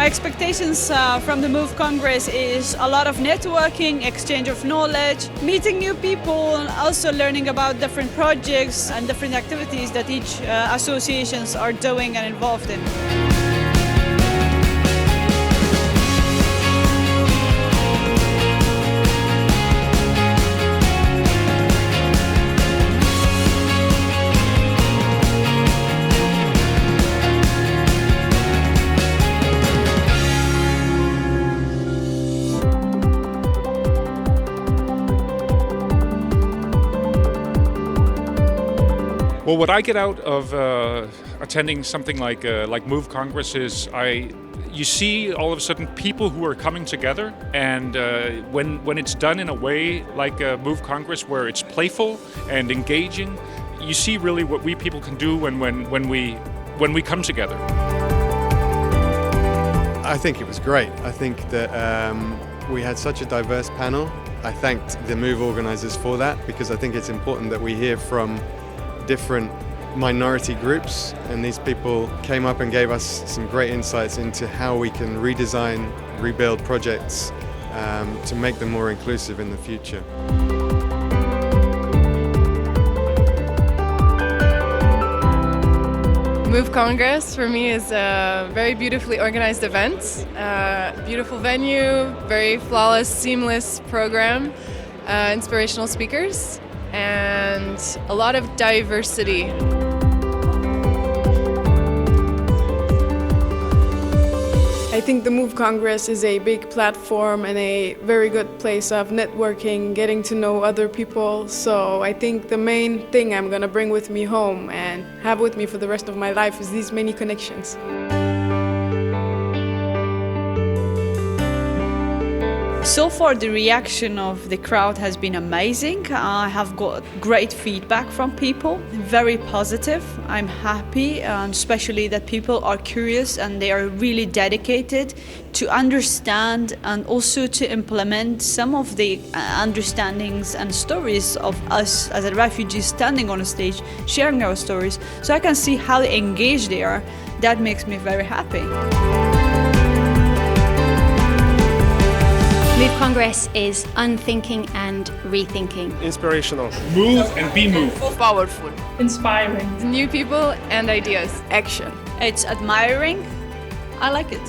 My expectations from the Move Congress is a lot of networking, exchange of knowledge, meeting new people, and also learning about different projects and different activities that each associations are doing and involved in. Well, what I get out of attending something like Move Congress is you see all of a sudden people who are coming together, and when it's done in a way like Move Congress where it's playful and engaging, you see really what we people can do when we come together. I think it was great. I think that we had such a diverse panel. I thanked the Move organisers for that, because I think it's important that we hear from different minority groups, and these people came up and gave us some great insights into how we can redesign, rebuild projects to make them more inclusive in the future. Move Congress for me is a very beautifully organized event, beautiful venue, very flawless, seamless program, inspirational speakers, and a lot of diversity. I think the Move Congress is a big platform and a very good place of networking, getting to know other people. So I think the main thing I'm going to bring with me home and have with me for the rest of my life is these many connections. So far, the reaction of the crowd has been amazing. I have got great feedback from people, very positive. I'm happy, especially that people are curious and they are really dedicated to understand and also to implement some of the understandings and stories of us as a refugees standing on a stage, sharing our stories. So I can see how engaged they are. That makes me very happy. Move Congress is unthinking and rethinking. Inspirational. Move and be moved. Powerful. Inspiring. New people and ideas. Action. It's admiring. I like it.